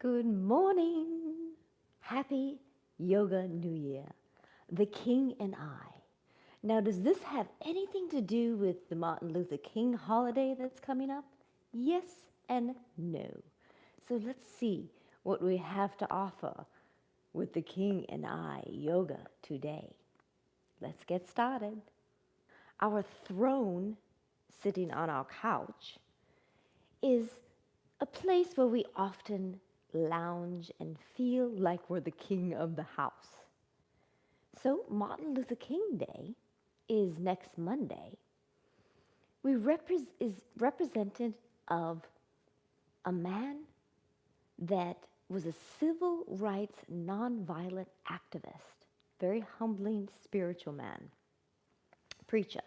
Good morning. Happy Yoga New Year. The King and I. Now, does this have anything to do with the Martin Luther King holiday that's coming up? Yes and no. So let's see what we have to offer with the King and I yoga today. Let's get started. Our throne, sitting on our couch, is a place where we often lounge and feel like we're the king of the house. So Martin Luther King Day is next Monday. Is represented of a man that was a civil rights nonviolent activist, very humbling spiritual man, preacher.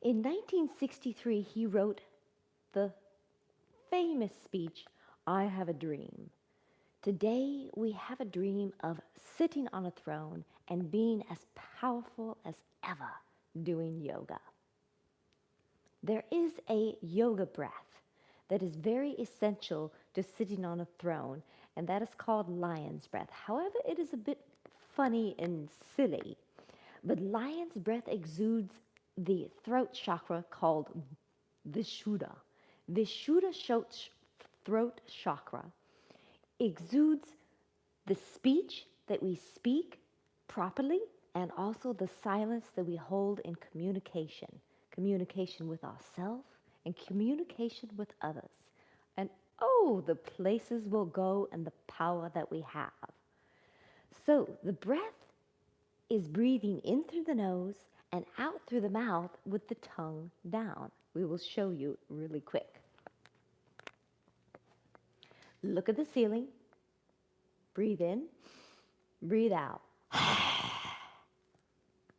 In 1963, he wrote the famous speech, I Have a Dream. Today, we have a dream of sitting on a throne and being as powerful as ever doing yoga. There is a yoga breath that is very essential to sitting on a throne, and that is called lion's breath. However, it is a bit funny and silly, but lion's breath exudes the throat chakra called Vishuddha. Vishuddha throat chakra exudes the speech that we speak properly and also the silence that we hold in communication with ourselves and communication with others. And oh, the places we'll go and the power that we have. So the breath is breathing in through the nose and out through the mouth with the tongue down. We will show you really quick. Look at the ceiling. Breathe in, breathe out.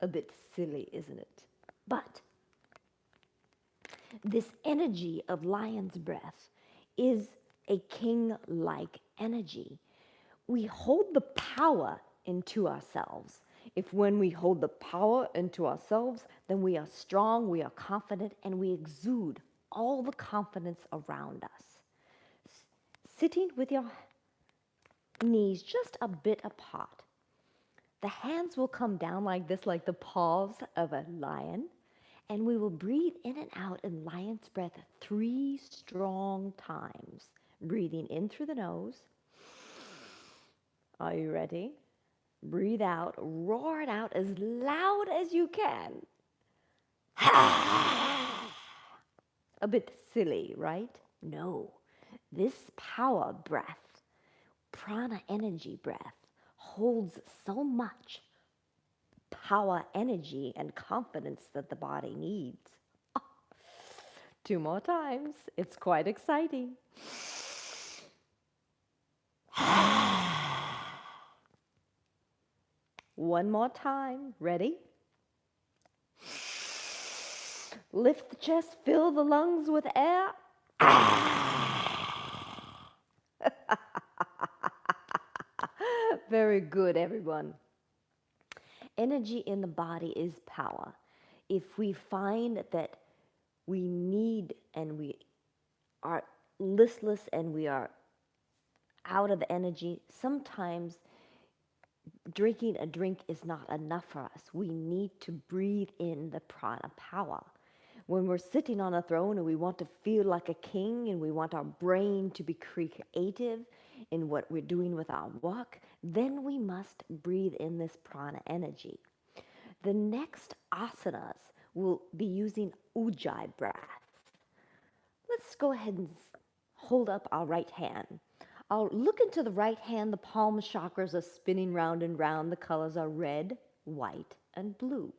A bit silly, isn't it? But this energy of lion's breath is a king-like energy. We hold the power into ourselves. If when we hold the power into ourselves, then we are strong, we are confident, and we exude all the confidence around us. Sitting with your knees just a bit apart. The hands will come down like this, like the paws of a lion, and we will breathe in and out in lion's breath 3 strong times. Breathing in through the nose. Are you ready? Breathe out, roar it out as loud as you can. A bit silly, right? No, this power breath, prana energy breath, holds so much power, energy, and confidence that the body needs. 2 more times. It's quite exciting. One more time. Ready? Lift the chest, fill the lungs with air. Very good, everyone. Energy in the body is power. If we find that we need and we are listless and we are out of energy, sometimes drinking a drink is not enough for us. We need to breathe in the prana power. When we're sitting on a throne and we want to feel like a king and we want our brain to be creative in what we're doing with our work, then we must breathe in this prana energy. The next asanas will be using ujjayi breath. Let's go ahead and hold up our right hand. I'll look into the right hand. The palm chakras are spinning round and round. The colors are red, white, and blue.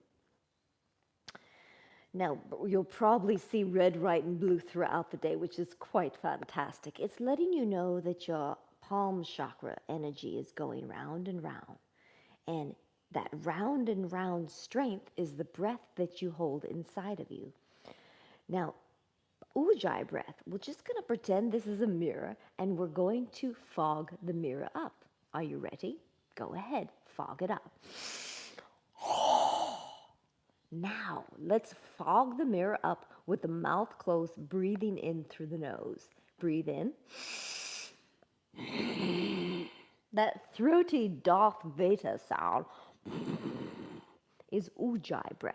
Now, you'll probably see red, white, and blue throughout the day, which is quite fantastic. It's letting you know that your palm chakra energy is going round and round. And that round and round strength is the breath that you hold inside of you. Now, ujjayi breath, we're just going to pretend this is a mirror, and we're going to fog the mirror up. Are you ready? Go ahead, fog it up. Now, let's fog the mirror up with the mouth closed, breathing in through the nose. Breathe in. That throaty Darth Vader sound is ujjayi breath.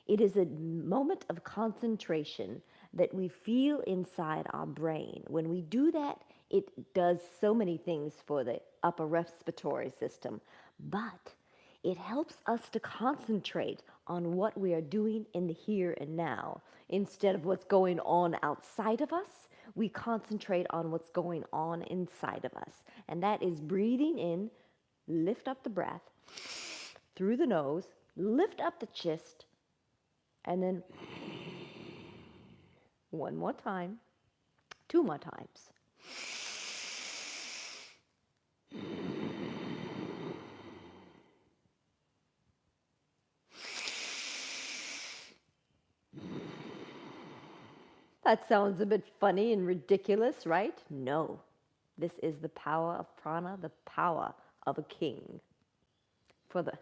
It is a moment of concentration that we feel inside our brain. When we do that, it does so many things for the upper respiratory system, but it helps us to concentrate on what we are doing in the here and now. Instead of what's going on outside of us, we concentrate on what's going on inside of us. And that is breathing in, lift up the breath through the nose, lift up the chest, and then one more time, two more times. That sounds a bit funny and ridiculous, right? No. This is the power of prana, the power of a king. For the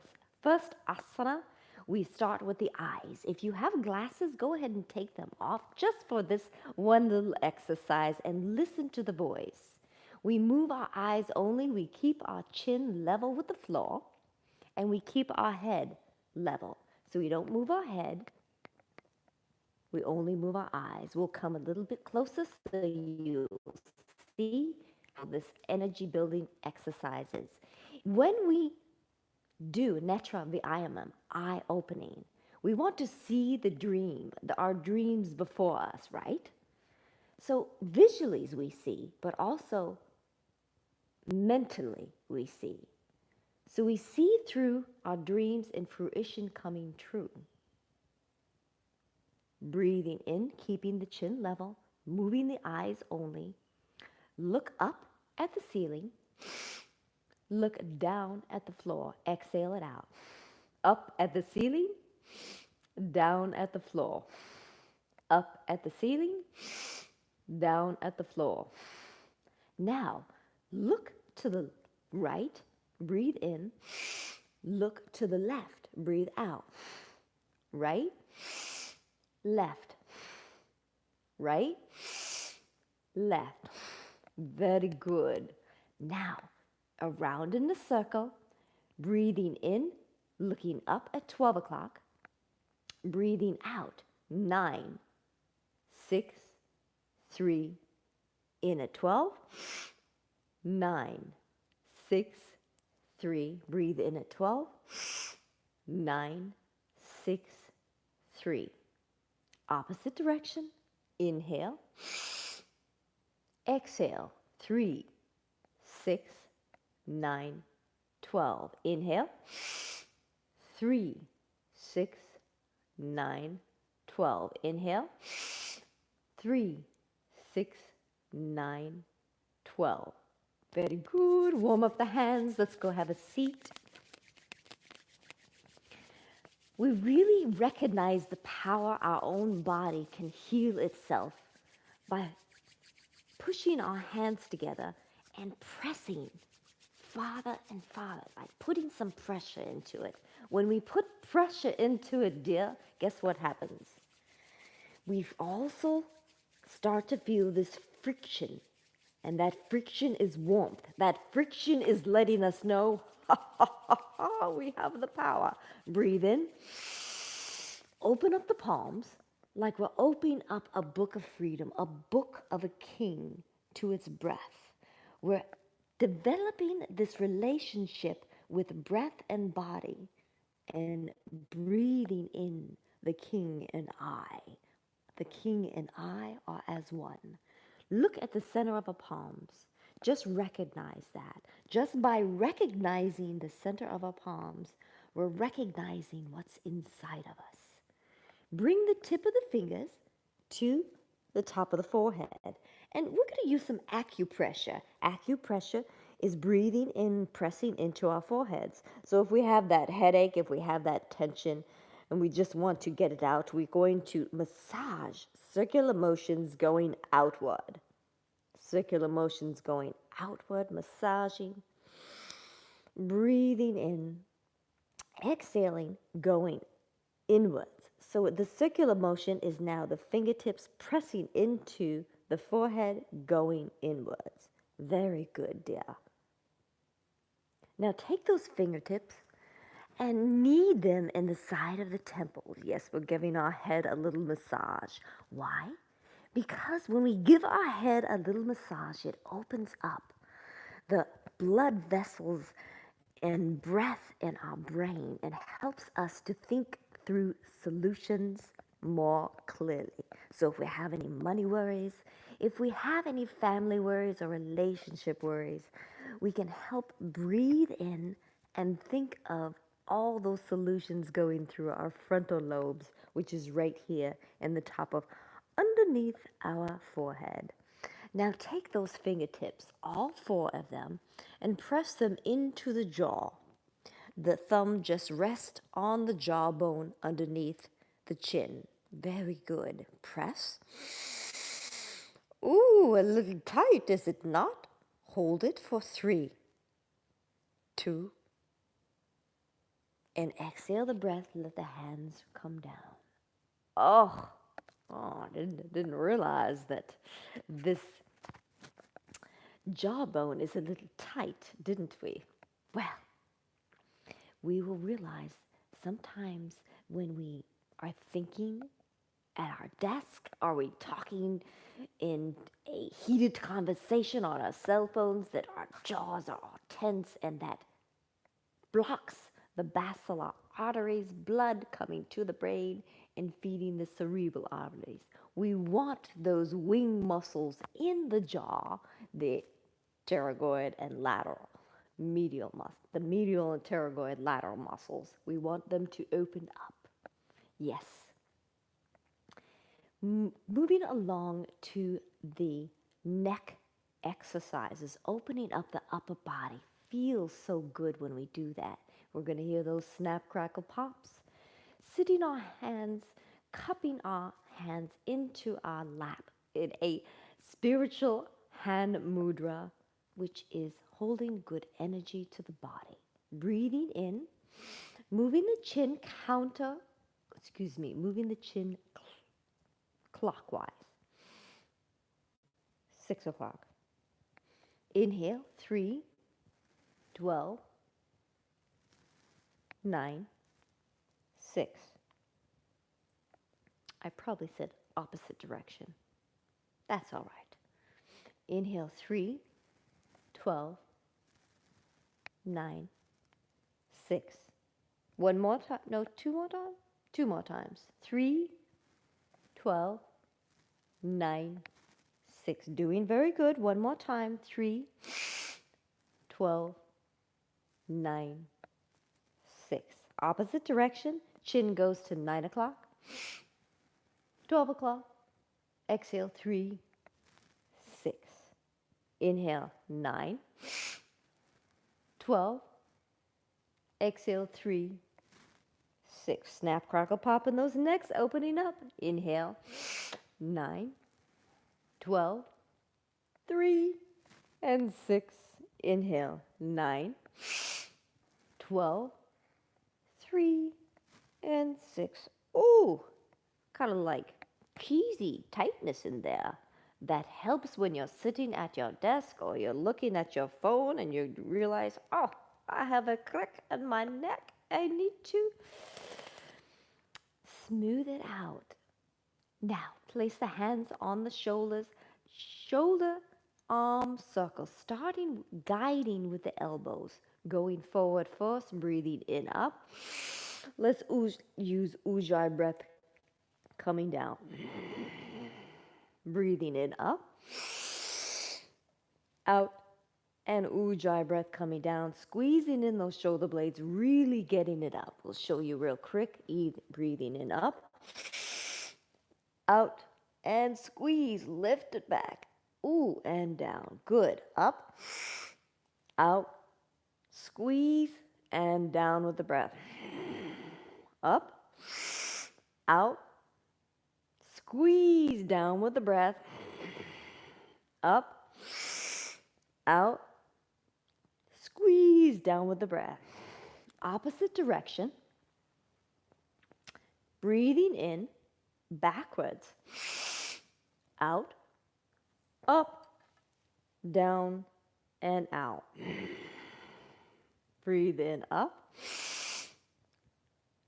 first asana, we start with the eyes. If you have glasses, go ahead and take them off just for this one little exercise and listen to the voice. We move our eyes only, we keep our chin level with the floor, and we keep our head level. So we don't move our head, we only move our eyes. We'll come a little bit closer so you'll see how this energy building exercise is. When we do netra vyayamam, eye opening, we want to see the dream, our dreams before us, right? So visually we see, but also mentally we see. So we see through our dreams in fruition coming true. Breathing in, keeping the chin level, moving the eyes only. Look up at the ceiling. Look down at the floor. Exhale it out. Up at the ceiling, down at the floor. Up at the ceiling, down at the floor. Now, look to the right, breathe in. Look to the left, breathe out. Right, left, right, left. Very good. Now, around in the circle, breathing in, looking up at 12 o'clock, breathing out, 9, 6, 3, in at 12, 9, 6, 3, breathe in at 12, 9, 6, 3. Opposite direction, inhale, exhale, 3, 6, 9, 12. Inhale, 3, 6, 9, 12. Inhale, 3, 6, 9, 12. Very good. Warm up the hands. Let's go have a seat. We really recognize the power our own body can heal itself by pushing our hands together and pressing farther and farther, like putting some pressure into it. When we put pressure into it, dear, guess what happens? We also start to feel this friction, and that friction is warmth. That friction is letting us know, we have the power. Breathe in. Open up the palms like we're opening up a book of freedom, a book of a king to its breath. We're developing this relationship with breath and body and breathing in the king and I. The king and I are as one. Look at the center of our palms. Just recognize that. Just by recognizing the center of our palms, we're recognizing what's inside of us. Bring the tip of the fingers to the top of the forehead. And we're going to use some acupressure. Acupressure is breathing in, pressing into our foreheads. So if we have that headache, if we have that tension, and we just want to get it out, we're going to massage circular motions going outward. Circular motions going outward, massaging. Breathing in, exhaling, going inwards. So the circular motion is now the fingertips pressing into the forehead, going inwards. Very good, dear. Now take those fingertips and knead them in the side of the temples. Yes, we're giving our head a little massage. Why? Because when we give our head a little massage, it opens up the blood vessels and breath in our brain and helps us to think through solutions more clearly. So if we have any money worries, if we have any family worries or relationship worries, we can help breathe in and think of all those solutions going through our frontal lobes, which is right here in the top of underneath our forehead. Now take those fingertips, all four of them, and press them into the jaw. The thumb just rests on the jawbone underneath the chin. Very good. Press. Ooh, a little tight, is it not? Hold it for 3, 2, and exhale the breath. Let the hands come down. Oh, I didn't realize that this jawbone is a little tight, didn't we? Well, we will realize sometimes when we are thinking at our desk, are we talking in a heated conversation on our cell phones, that our jaws are all tense and that blocks the basilar arteries, blood coming to the brain and feeding the cerebral arteries. We want those wing muscles in the jaw, the pterygoid and lateral medial muscle, the medial and pterygoid lateral muscles. We want them to open up. Yes. Moving along to the neck exercises, opening up the upper body feels so good when we do that. We're going to hear those snap, crackle, pops. Sitting our hands, cupping our hands into our lap in a spiritual hand mudra, which is holding good energy to the body. Breathing in, moving the chin moving the chin clockwise. 6 o'clock. Inhale, 3, 12, 9, 6. I probably said opposite direction. That's all right. Inhale, 3, 12, 9, 6. One more time. No, two more times. 2 more times. 3, 12, 9, 6. Doing very good. One more time. 3, 12, 9, 6. Opposite direction. Chin goes to 9 o'clock, 12 o'clock. Exhale, 3, 6. Inhale, 9, 12. Exhale, 3, 6. Snap, crackle, pop in those necks, opening up. Inhale, 9, 12, 3, and 6. Inhale, 9, 12, 3, and 6. Ooh, kind of like cheesy tightness in there. That helps when you're sitting at your desk or you're looking at your phone and you realize, oh, I have a crick in my neck. I need to smooth it out. Now, place the hands on the shoulders, shoulder arm circle, guiding with the elbows, going forward first, breathing in, up. Let's use ujjayi breath, coming down. Breathing in, up, out, and ujjayi breath coming down, squeezing in those shoulder blades, really getting it up. We'll show you real quick. Breathing in, up, out, and squeeze, lift it back. Ooh, and down. Good. Up, out, squeeze, and down with the breath. Up, out, squeeze, down with the breath. Up, out, squeeze, down with the breath. Opposite direction. Breathing in, backwards. Out, up, down, and out. Breathe in, up,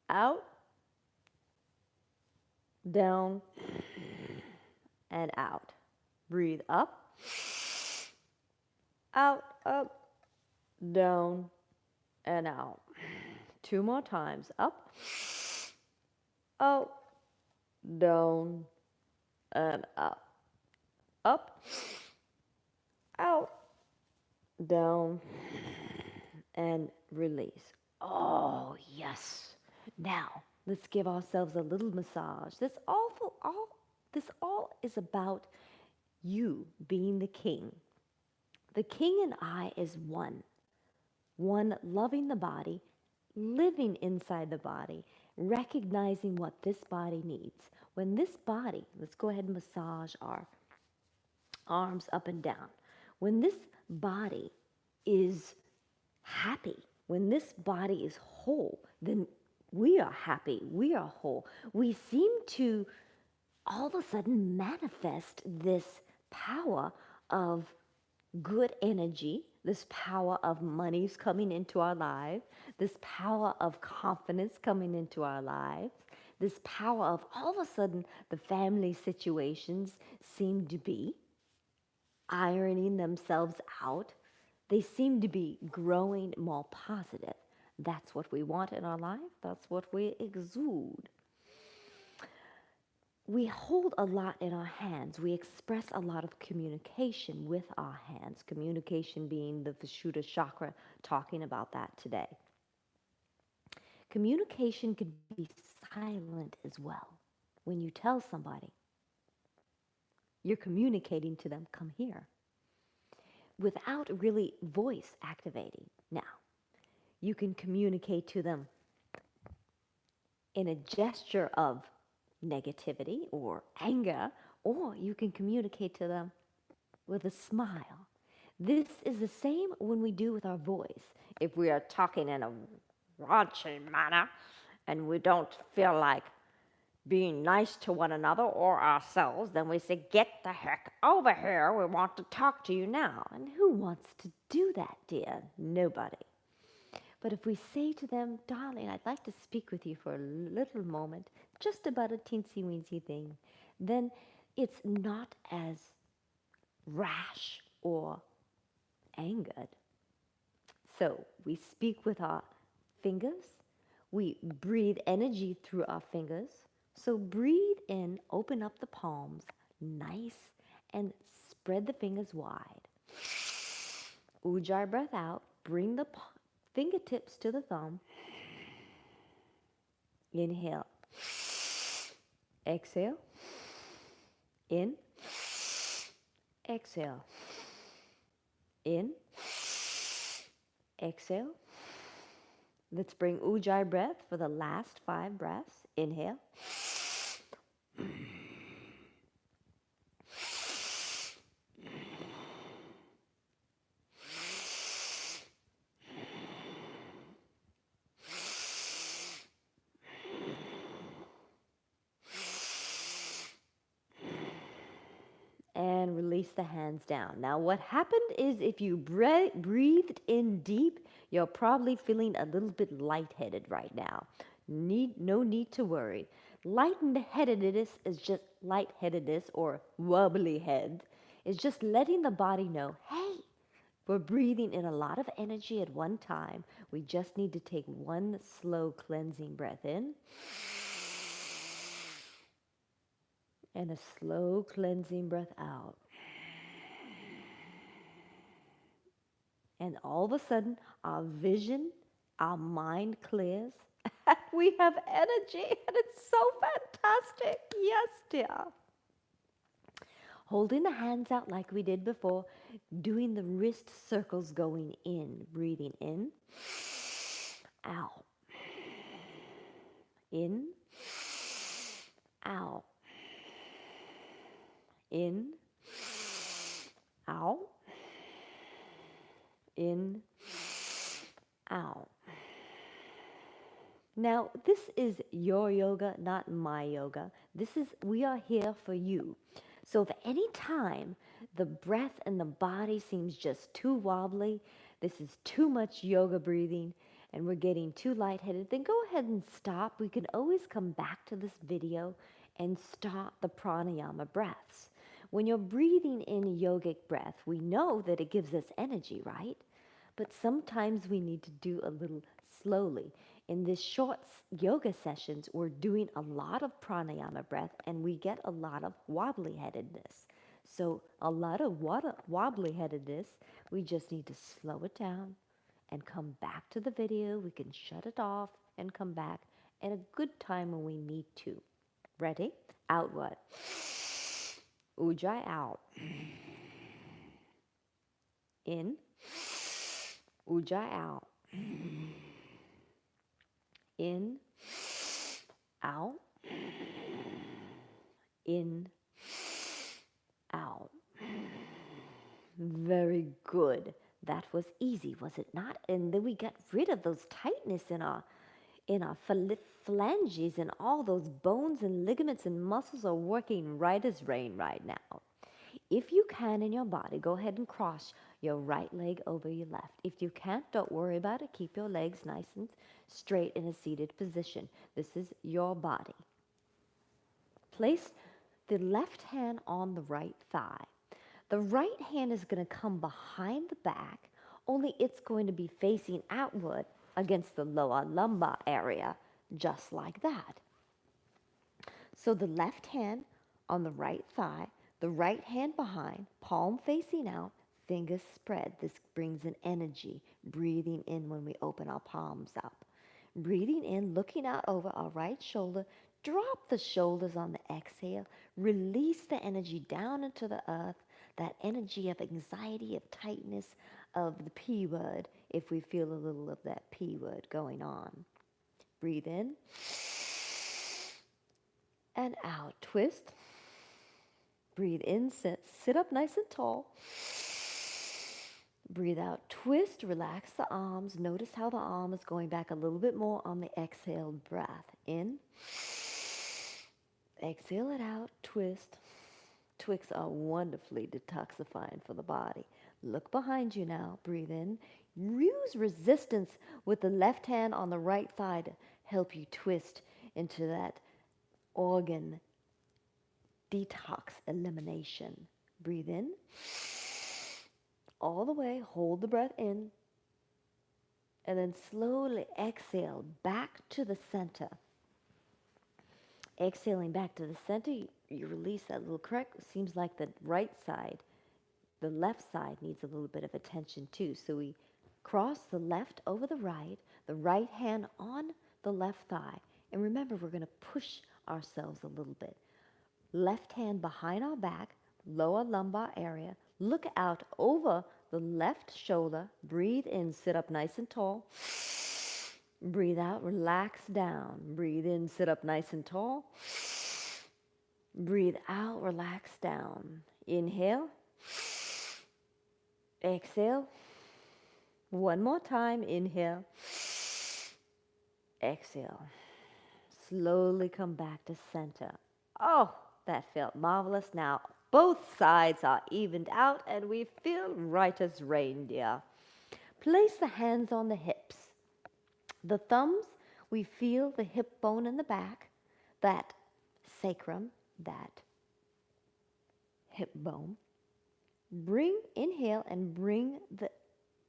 out, down, and out. Breathe up, out, up, down, and out. 2 more times. Up, out, down, and up. Up, out, down, and release. Oh, yes. Now, let's give ourselves a little massage. This all is about you being the king. The king and I is one. One loving the body, living inside the body, recognizing what this body needs. When this body, let's go ahead and massage our arms up and down. When this body is happy, when this body is whole, then we are happy, we are whole. We seem to all of a sudden manifest this power of good energy, this power of money's coming into our lives, this power of confidence coming into our lives, this power of all of a sudden the family situations seem to be ironing themselves out. They seem to be growing more positive. That's what we want in our life. That's what we exude. We hold a lot in our hands. We express a lot of communication with our hands. Communication being the Vishuddha chakra, talking about that today. Communication can be silent as well. When you tell somebody, you're communicating to them, come here, without really voice activating. Now, you can communicate to them in a gesture of negativity or anger, or you can communicate to them with a smile. This is the same when we do with our voice. If we are talking in a raunchy manner and we don't feel like being nice to one another or ourselves, then we say, get the heck over here, we want to talk to you now. And who wants to do that, dear? Nobody. But if we say to them, darling, I'd like to speak with you for a little moment, just about a teensy-weensy thing, then it's not as rash or angered. So we speak with our fingers. We breathe energy through our fingers. So breathe in, open up the palms, nice, and spread the fingers wide. Ujjayi breath out, bring the fingertips to the thumb. Inhale. Exhale. In. Exhale. In. Exhale. Let's bring Ujjayi breath for the last 5 breaths. Inhale. And release the hands down. Now what happened is if you breathed in deep, you're probably feeling a little bit lightheaded right now. No need to worry. Lightheadedness is just lightheadedness or wobbly head. Is just letting the body know, hey, we're breathing in a lot of energy at one time. We just need to take one slow cleansing breath in. And a slow cleansing breath out. And all of a sudden, our vision, our mind clears. And we have energy. And it's so fantastic. Yes, dear. Holding the hands out like we did before. Doing the wrist circles going in. Breathing in. Out. In. Out. In, out, in, out. Now, this is your yoga, not my yoga. We are here for you. So if any time the breath and the body seems just too wobbly, this is too much yoga breathing, and we're getting too lightheaded, then go ahead and stop. We can always come back to this video and start the pranayama breaths. When you're breathing in yogic breath, we know that it gives us energy, right? But sometimes we need to do a little slowly. In this short yoga sessions, we're doing a lot of pranayama breath and we get a lot of wobbly-headedness. So a lot of wobbly-headedness, we just need to slow it down and come back to the video. We can shut it off and come back at a good time when we need to. Ready? Outward. Ujjayi out. In. Ujjayi out. In, out, in, out. Very good. That was easy, was it not? And then we got rid of those tightness in our phalanges, and all those bones and ligaments and muscles are working right as rain right now. If you can in your body, go ahead and cross your right leg over your left. If you can't, don't worry about it. Keep your legs nice and straight in a seated position. This is your body. Place the left hand on the right thigh. The right hand is going to come behind the back, only it's going to be facing outward against the lower lumbar area, just like that. So the left hand on the right thigh, the right hand behind, palm facing out, fingers spread. This brings an energy, breathing in when we open our palms up. Breathing in, looking out over our right shoulder. Drop the shoulders on the exhale. Release the energy down into the earth, that energy of anxiety, of tightness, of the P word, if we feel a little of that P word going on. Breathe in and out. Twist. Breathe in, sit up nice and tall. Breathe out, twist, relax the arms. Notice how the arm is going back a little bit more on the exhaled breath. In. Exhale it out, twist. Twists are wonderfully detoxifying for the body. Look behind you now. Breathe in. Use resistance with the left hand on the right thigh to help you twist into that organ detox elimination. Breathe in. All the way. Hold the breath in. And then slowly exhale back to the center. Exhaling back to the center, you release that little crack. Seems like the right side, the left side needs a little bit of attention too. So we cross the left over the right hand on the left thigh. And remember, we're going to push ourselves a little bit. Left hand behind our back, lower lumbar area. Look out over the left shoulder. Breathe in, sit up nice and tall. Breathe out, relax down. Breathe in, sit up nice and tall. Breathe out, relax down. Inhale. Exhale. One more time. Inhale. Exhale. Slowly come back to center. Oh, that felt marvelous. Now both sides are evened out and we feel right as reindeer. Place the hands on the hips. The thumbs, we feel the hip bone in the back, that sacrum, that hip bone. Inhale and bring the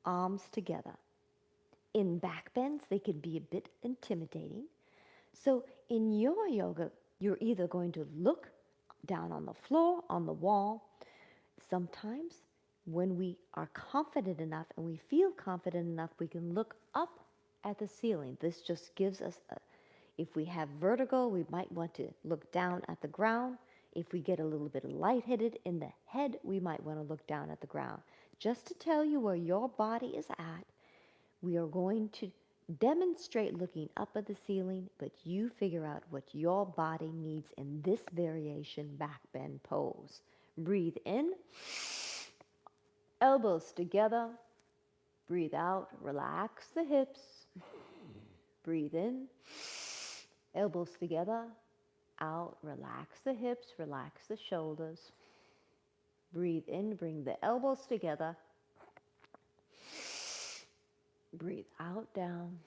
arms together. In back bends, they can be a bit intimidating. So in your yoga, you're either going to look down on the floor, on the wall. Sometimes when we are confident enough and we feel confident enough, we can look up at the ceiling. This just gives us if we have vertigo, we might want to look down at the ground. If we get a little bit lightheaded in the head, we might want to look down at the ground. Just to tell you where your body is at, we are going to demonstrate looking up at the ceiling, but you figure out what your body needs in this variation back bend pose. Breathe in, elbows together. Breathe out, relax the hips. Breathe in, elbows together. Out, relax the hips, relax the shoulders. Breathe in, bring the elbows together. Breathe out, down.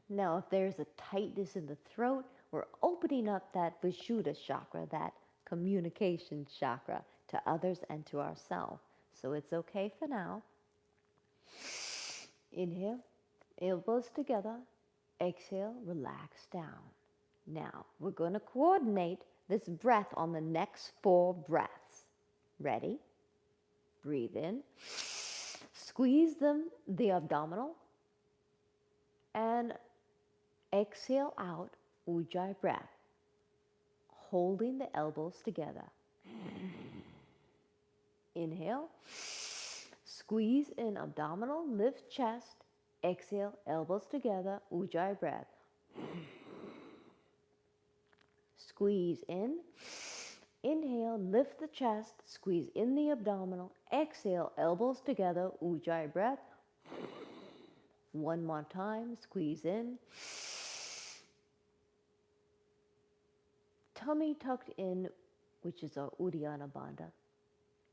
Now, if there's a tightness in the throat, we're opening up that Vishuddha chakra, that communication chakra to others and to ourselves. So it's okay for now. Inhale, elbows together. Exhale, relax down. Now, we're going to coordinate this breath on the next 4 breaths. Ready? Breathe in. Squeeze the abdominal. And exhale out, Ujjayi breath. Holding the elbows together. Inhale. Squeeze in abdominal, lift chest. Exhale, elbows together, Ujjayi breath. Squeeze in. Inhale, lift the chest, squeeze in the abdominal. Exhale, elbows together, Ujjayi breath. One more time, squeeze in. Tummy tucked in, which is our Uddiyana Bandha.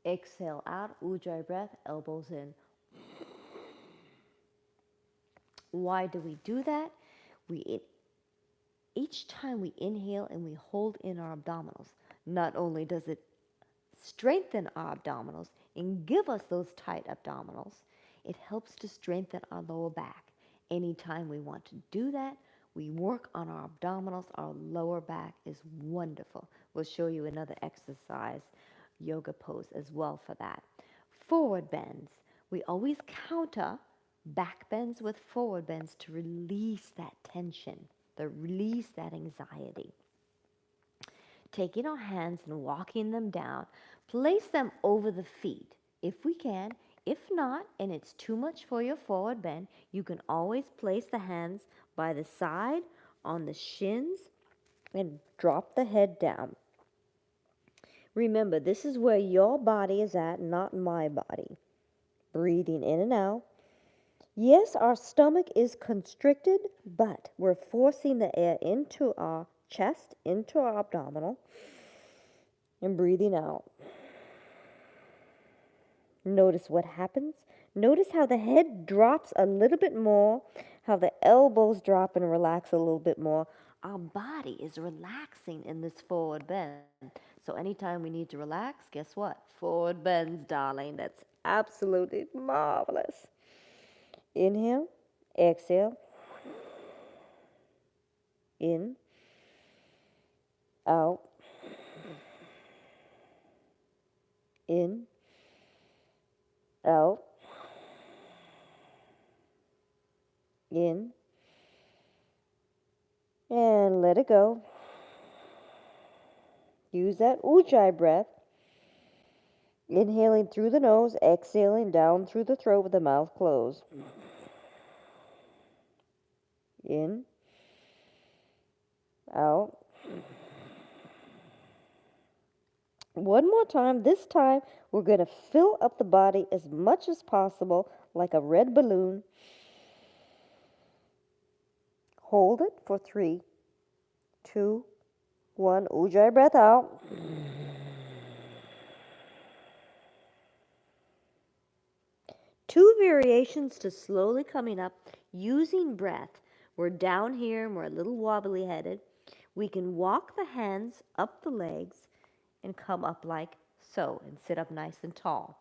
Exhale out, Ujjayi breath, elbows in. Why do we do that? Each time we inhale and we hold in our abdominals, not only does it strengthen our abdominals and give us those tight abdominals, it helps to strengthen our lower back. Anytime we want to do that, we work on our abdominals. Our lower back is wonderful. We'll show you another exercise, yoga pose as well for that. Forward bends. We always counter back bends with forward bends to release that tension, to release that anxiety. Taking our hands and walking them down, place them over the feet if we can. If not, and it's too much for your forward bend, you can always place the hands by the side on the shins and drop the head down. Remember, this is where your body is at, not my body. Breathing in and out. Yes, our stomach is constricted, but we're forcing the air into our chest, into our abdominal, and breathing out. Notice what happens. Notice how the head drops a little bit more, how the elbows drop and relax a little bit more. Our body is relaxing in this forward bend. So anytime we need to relax, guess what? Forward bends, darling. That's absolutely marvelous. Inhale, exhale, in, out, in, out, in, and let it go. Use that Ujjayi breath. Inhaling through the nose, exhaling down through the throat with the mouth closed. In, out. One more time. This time, we're going to fill up the body as much as possible, like a red balloon. Hold it for 3, 2, 1. Ujjayi breath out. Two variations to slowly coming up using breath. We're down here and we're a little wobbly headed. We can walk the hands up the legs and come up like so and sit up nice and tall.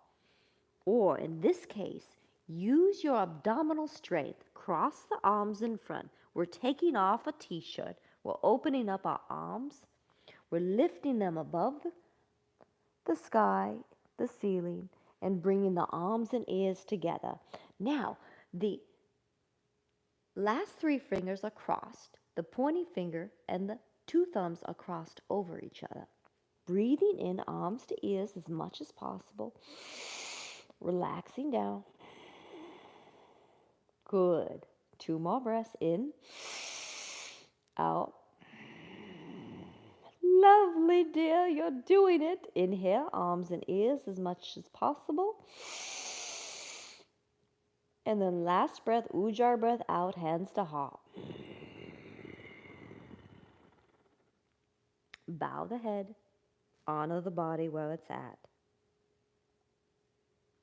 Or in this case, use your abdominal strength. Cross the arms in front. We're taking off a t-shirt. We're opening up our arms. We're lifting them above the sky, the ceiling, and bringing the arms and ears together. Now, the last 3 fingers are crossed. The pointing finger and the 2 thumbs are crossed over each other. Breathing in, arms to ears as much as possible. Relaxing down. Good. 2 more breaths in, out. Lovely, dear. You're doing it. Inhale, arms and ears as much as possible. And then last breath, Ujjayi breath out, hands to heart. Bow the head. Honor the body where it's at.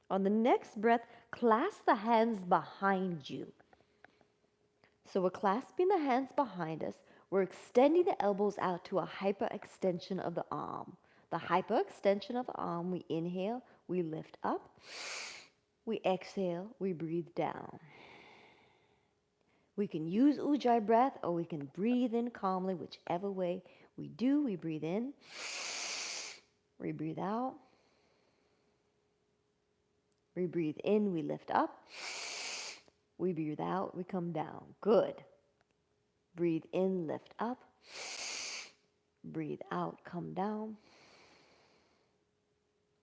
On the next breath, clasp the hands behind you. So we're clasping the hands behind us. We're extending the elbows out to a hyperextension of the arm. The hyperextension of the arm, we inhale, we lift up. We exhale, we breathe down. We can use ujjayi breath or we can breathe in calmly, whichever way we do. We breathe in, we breathe out. We breathe in, we lift up. We breathe out, we come down. Good. Breathe in, lift up. Breathe out, come down.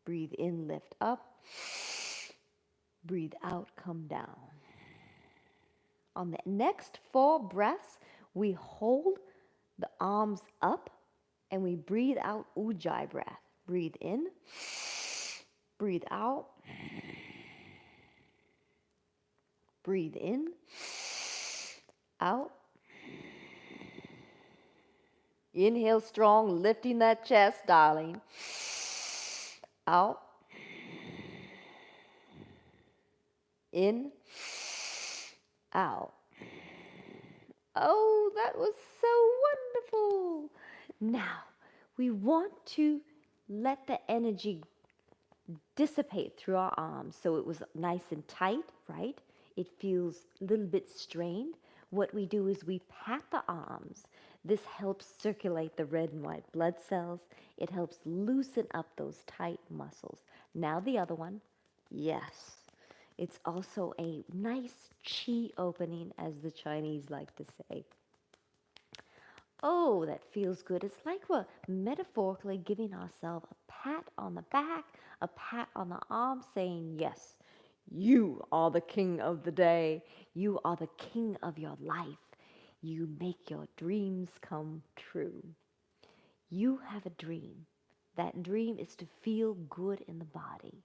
Breathe in, lift up. Breathe out, come down. On the next 4 breaths, we hold the arms up and we breathe out ujjayi breath. Breathe in, breathe out. Breathe in, out. Inhale strong, lifting that chest, darling. Out. In, out. Oh, that was so wonderful. Now, we want to let the energy dissipate through our arms. So it was nice and tight, right? It feels a little bit strained. What we do is we pat the arms. This helps circulate the red and white blood cells. It helps loosen up those tight muscles. Now the other one. Yes. It's also a nice chi opening, as the Chinese like to say. Oh, that feels good. It's like we're metaphorically giving ourselves a pat on the back, a pat on the arm, saying, yes, you are the king of the day. You are the king of your life. You make your dreams come true. You have a dream. That dream is to feel good in the body.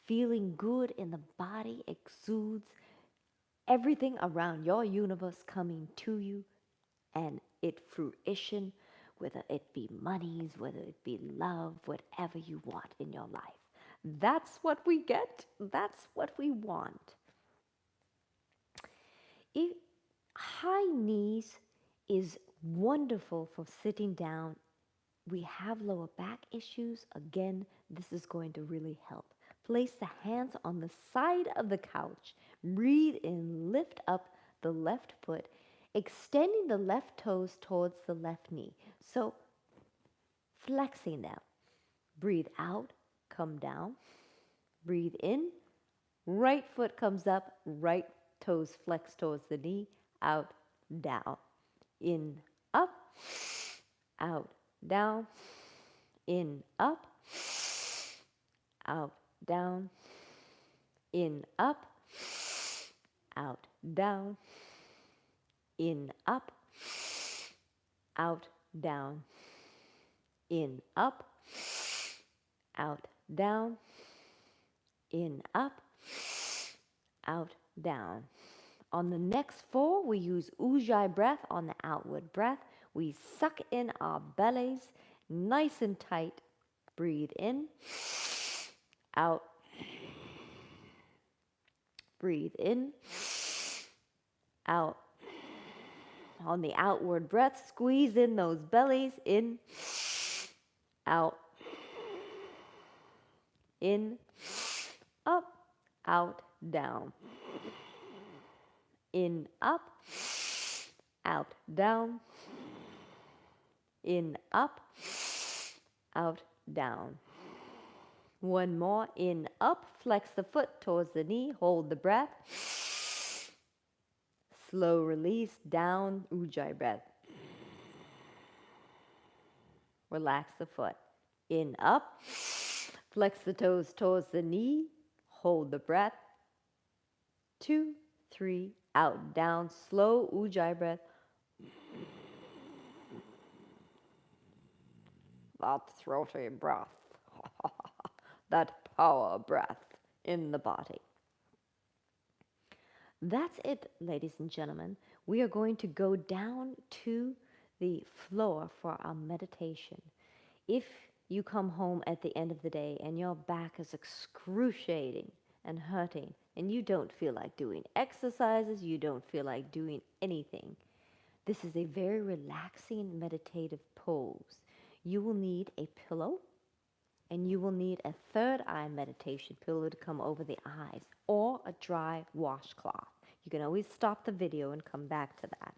Feeling good in the body exudes everything around your universe coming to you and it fruition, whether it be monies, whether it be love, whatever you want in your life. That's what we get. That's what we want. High knees is wonderful for sitting down. We have lower back issues. Again, this is going to really help. Place the hands on the side of the couch. Breathe in, lift up the left foot, extending the left toes towards the left knee. So flexing them. Breathe out, come down. Breathe in, right foot comes up, right toes flex towards the knee, out, down. In, up, out, down. In, up, out, down. In, up, out, down. In, up, out, down. In, up, out, down. In, up, out, down. On the next 4, we use ujjayi breath on the outward breath. We suck in our bellies, nice and tight. Breathe in, out. Breathe in, out. On the outward breath, squeeze in those bellies, in, out. In, up, out, down. In, up, out, down. In, up, out, down. One more. In, up, flex the foot towards the knee, hold the breath. Slow release, down, ujjayi breath. Relax the foot. In, up, flex the toes towards the knee, hold the breath. 2, 3, out, down, slow ujjayi breath. That throaty breath, that power breath in the body. That's it, ladies and gentlemen. We are going to go down to the floor for our meditation. If you come home at the end of the day and your back is excruciating, and hurting, and you don't feel like doing exercises, you don't feel like doing anything. This is a very relaxing meditative pose. You will need a pillow, and you will need a third eye meditation pillow to come over the eyes, or a dry washcloth. You can always stop the video and come back to that.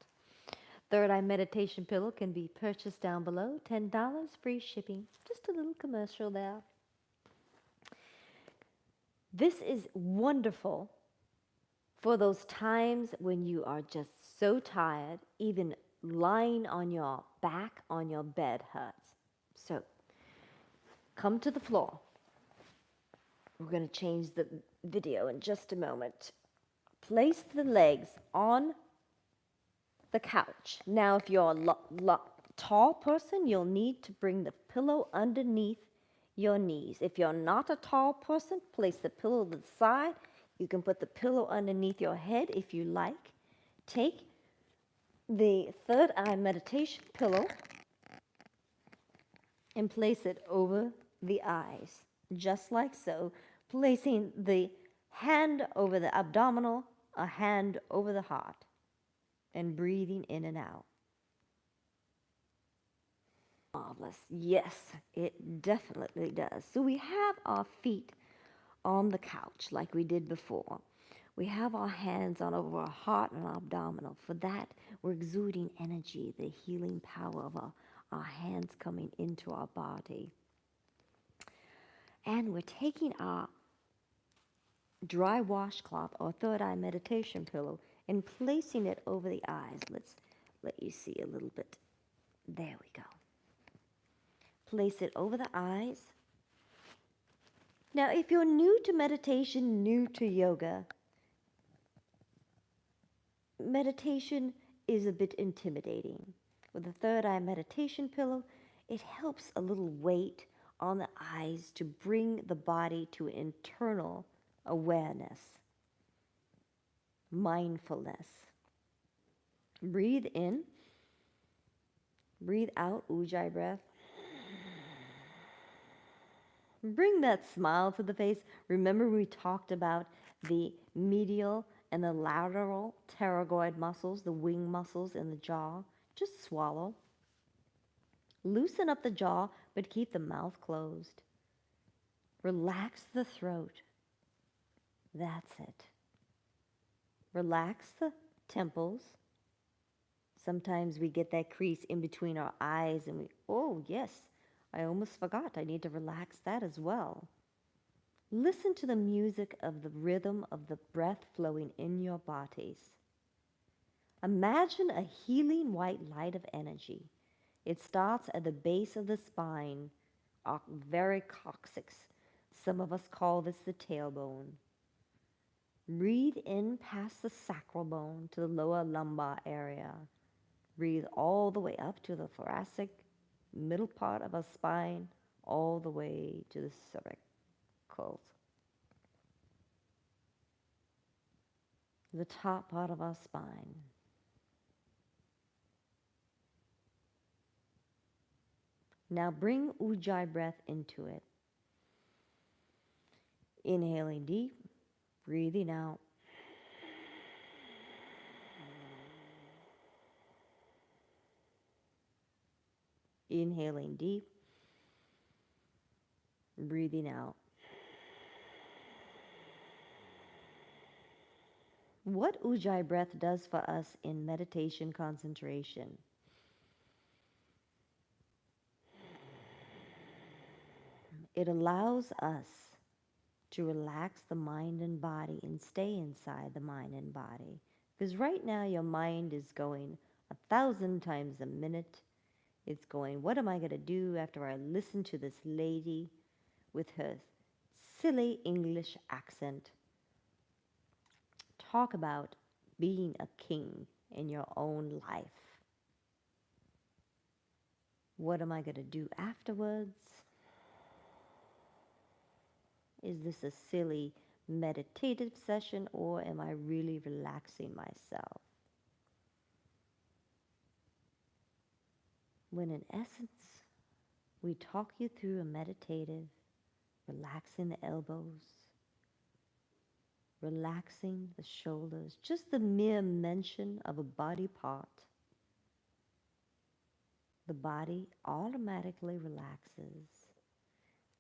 Third eye meditation pillow can be purchased down below, $10, free shipping. Just a little commercial there. This is wonderful for those times when you are just so tired, even lying on your back on your bed hurts. So come to the floor. We're going to change the video in just a moment. Place the legs on the couch. Now, if you're a tall person, you'll need to bring the pillow underneath your knees. If you're not a tall person, place the pillow to the side. You can put the pillow underneath your head if you like. Take the third eye meditation pillow and place it over the eyes, just like so, placing the hand over the abdominal, a hand over the heart, and breathing in and out. Marvelous. Yes, it definitely does. So we have our feet on the couch like we did before. We have our hands on over our heart and our abdominal. For that, we're exuding energy, the healing power of our hands coming into our body. And we're taking our dry washcloth or third eye meditation pillow and placing it over the eyes. Let's let you see a little bit. There we go. Place it over the eyes. Now, if you're new to meditation, new to yoga, meditation is a bit intimidating. With the third eye meditation pillow, it helps a little weight on the eyes to bring the body to internal awareness, mindfulness. Breathe in, breathe out, Ujjayi breath. Bring that smile to the face. Remember we talked about the medial and the lateral pterygoid muscles, the wing muscles in the jaw. Just swallow. Loosen up the jaw, but keep the mouth closed. Relax the throat. That's it. Relax the temples. Sometimes we get that crease in between our eyes and oh yes, I almost forgot. I need to relax that as well. Listen to the music of the rhythm of the breath flowing in your bodies. Imagine a healing white light of energy. It starts at the base of the spine, our very coccyx. Some of us call this the tailbone. Breathe in past the sacral bone to the lower lumbar area. Breathe all the way up to the thoracic, middle part of our spine, all the way to the cervicals. The top part of our spine. Now bring Ujjayi breath into it. Inhaling deep, breathing out. Inhaling deep, breathing out. What Ujjayi breath does for us in meditation concentration. It allows us to relax the mind and body and stay inside the mind and body. Because right now your mind is going 1,000 times a minute. It's going, what am I going to do after I listen to this lady with her silly English accent talk about being a king in your own life? What am I going to do afterwards? Is this a silly meditative session, or am I really relaxing myself? When in essence, we talk you through a meditative, relaxing the elbows, relaxing the shoulders, just the mere mention of a body part, the body automatically relaxes.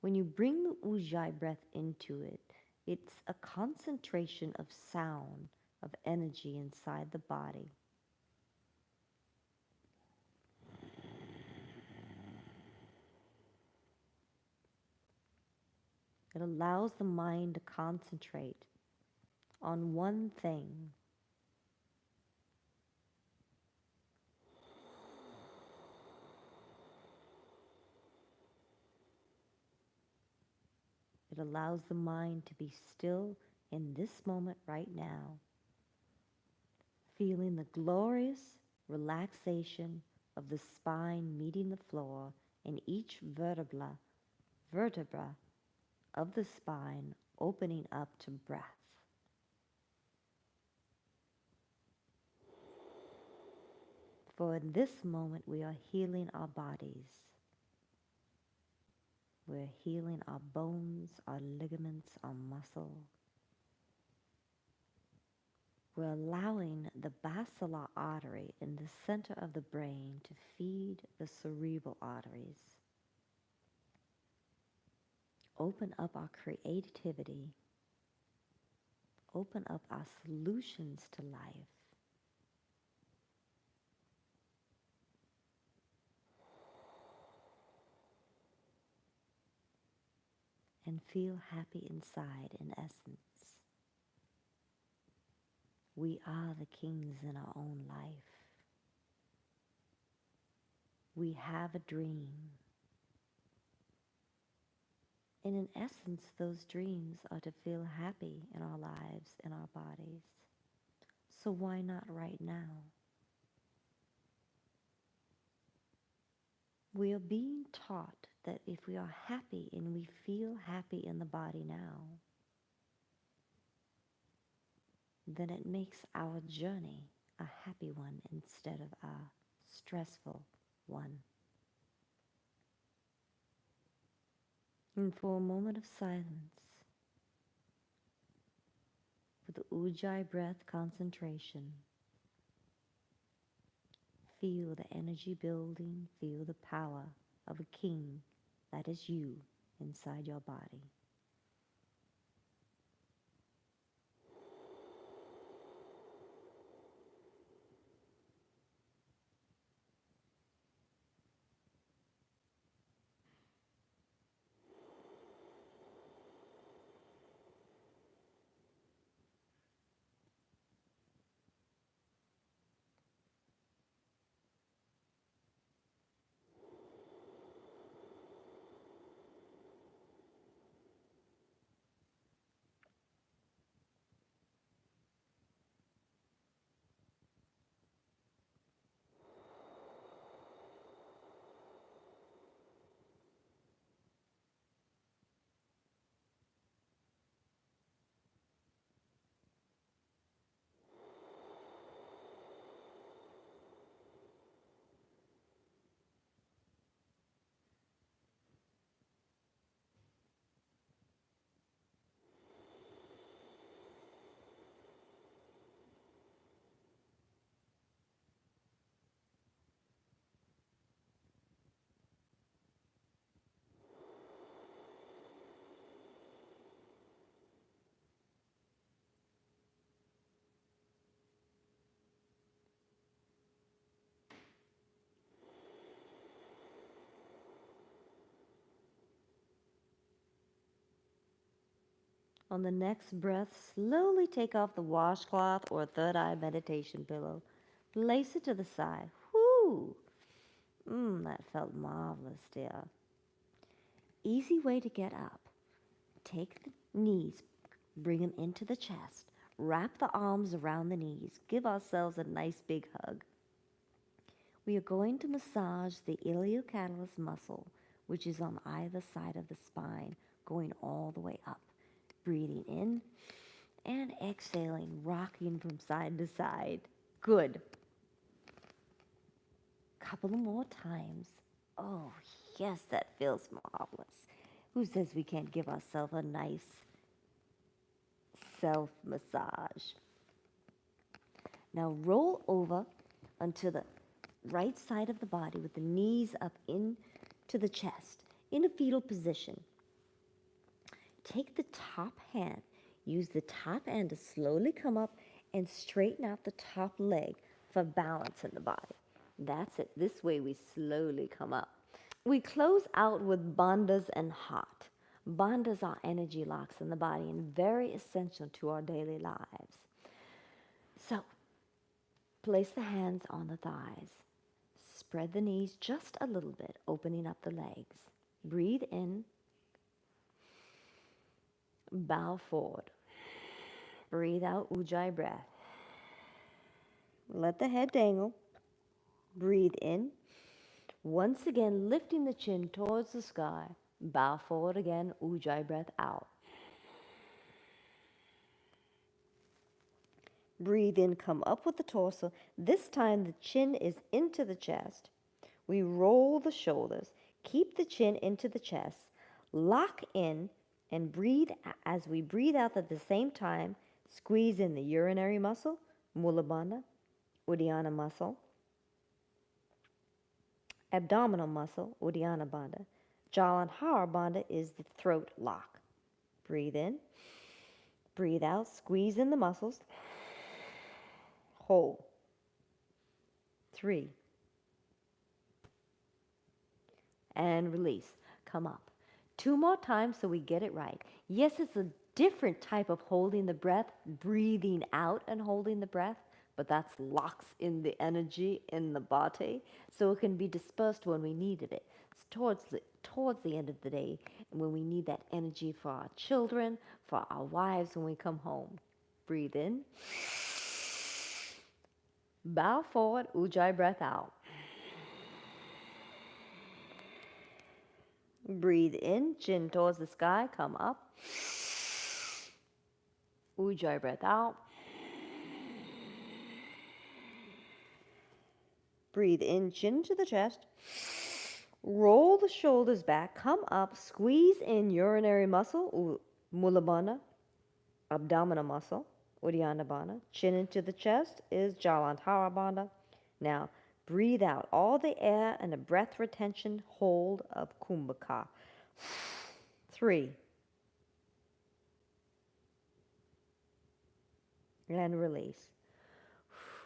When you bring the Ujjayi breath into it, it's a concentration of sound, of energy inside the body. It allows the mind to concentrate on one thing. It allows the mind to be still in this moment right now, feeling the glorious relaxation of the spine meeting the floor and each vertebra of the spine opening up to breath. For in this moment we are healing our bodies. We're healing our bones, our ligaments, our muscle. We're allowing the basilar artery in the center of the brain to feed the cerebral arteries. Open up our creativity. Open up our solutions to life. And feel happy inside, in essence. We are the kings in our own life. We have a dream. And in essence, those dreams are to feel happy in our lives, in our bodies. So why not right now? We are being taught that if we are happy and we feel happy in the body now, then it makes our journey a happy one instead of a stressful one. And for a moment of silence, with the Ujjayi breath concentration, feel the energy building, feel the power of a king that is you inside your body. On the next breath, slowly take off the washcloth or third eye meditation pillow. Place it to the side. Whoo! That felt marvelous, dear. Easy way to get up. Take the knees, bring them into the chest. Wrap the arms around the knees. Give ourselves a nice big hug. We are going to massage the iliocatalis muscle, which is on either side of the spine, going all the way up. Breathing in and exhaling, rocking from side to side. Good. Couple of more times. Oh, yes, that feels marvelous. Who says we can't give ourselves a nice self-massage. Now roll over onto the right side of the body with the knees up into the chest in a fetal position. Take the top hand. Use the top hand to slowly come up and straighten out the top leg for balance in the body. That's it. This way we slowly come up. We close out with bandhas and hot. Bandhas are energy locks in the body and very essential to our daily lives. So, place the hands on the thighs. Spread the knees just a little bit, opening up the legs. Breathe in. Bow forward. Breathe out, Ujjayi breath. Let the head dangle. Breathe in. Once again, lifting the chin towards the sky. Bow forward again, Ujjayi breath out. Breathe in, come up with the torso. This time the chin is into the chest. We roll the shoulders. Keep the chin into the chest. Lock in and breathe. As we breathe out at the same time, squeeze in the urinary muscle, Mula Bandha, Uddiyana muscle, abdominal muscle, Uddiyana Bandha. Jalandhara Bandha is the throat lock. Breathe in. Breathe out. Squeeze in the muscles. Hold. 3. And release. Come up. 2 more times so we get it right. Yes, it's a different type of holding the breath, breathing out and holding the breath, but that's locks in the energy in the body, so it can be dispersed when we needed it. It's towards the end of the day, when we need that energy for our children, for our wives when we come home. Breathe in. Bow forward, Ujjayi breath out. Breathe in, chin towards the sky, come up. Ujjayi breath out. Breathe in, chin to the chest. Roll the shoulders back, come up, squeeze in urinary muscle, Mula Bandha, abdominal muscle, Uddiyana Bandha. Chin into the chest is Jalandhara Bandha. Now, breathe out all the air and the breath retention hold of Kumbhaka. 3. And release.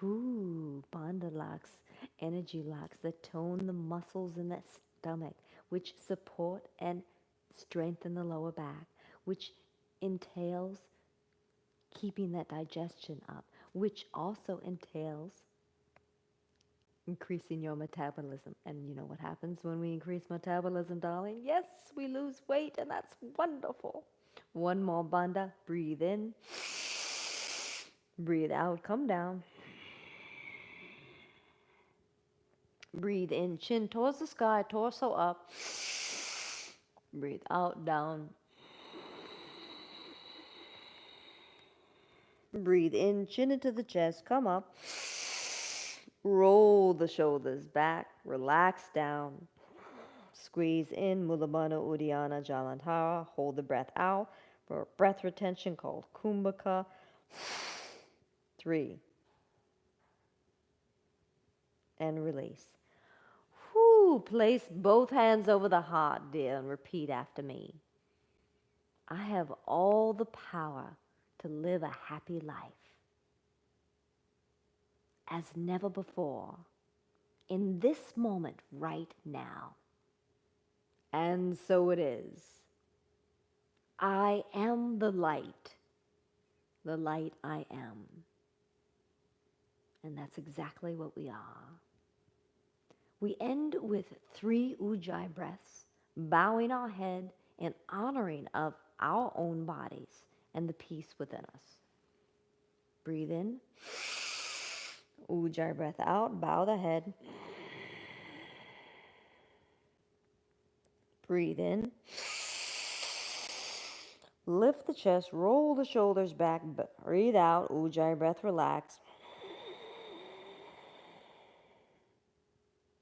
Bandha locks, energy locks that tone the muscles in that stomach, which support and strengthen the lower back, which entails keeping that digestion up, which also entails increasing your metabolism. And you know what happens when we increase metabolism, darling? Yes, we lose weight, and that's wonderful. 1 more bandha. Breathe in. Breathe out. Come down. Breathe in. Chin towards the sky. Torso up. Breathe out. Down. Breathe in. Chin into the chest. Come up. Roll the shoulders back, relax down, squeeze in, Mula Bandha, Uddiyana, Jalandhara, hold the breath out for breath retention called Kumbhaka. 3. And release. Place both hands over the heart, dear, and repeat after me. I have all the power to live a happy life as never before, in this moment right now. And so it is. I am the light I am. And that's exactly what we are. We end with 3 Ujjayi breaths, bowing our head in honoring of our own bodies and the peace within us. Breathe in. Ujjayi breath out, bow the head. Breathe in. Lift the chest, roll the shoulders back, breathe out, Ujjayi breath, relax.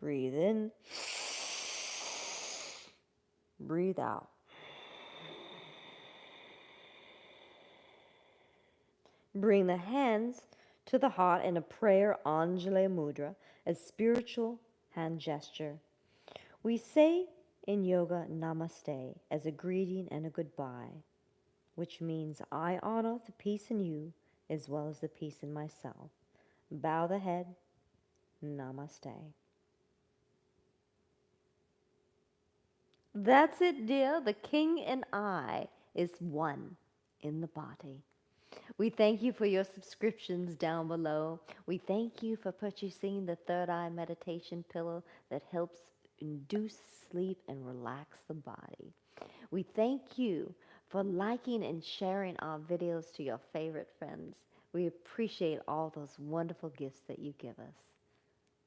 Breathe in. Breathe out. Bring the hands to the heart in a prayer Anjali Mudra, a spiritual hand gesture. We say in yoga namaste as a greeting and a goodbye, which means I honor the peace in you as well as the peace in myself. Bow the head, namaste. That's it, dear. The king and I is one in the body. We thank you for your subscriptions down below. We thank you for purchasing the Third Eye Meditation Pillow that helps induce sleep and relax the body. We thank you for liking and sharing our videos to your favorite friends. We appreciate all those wonderful gifts that you give us.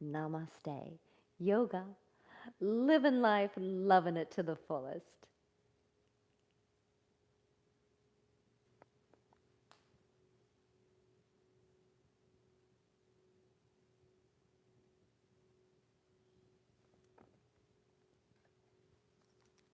Namaste. Yoga. Living life, loving it to the fullest.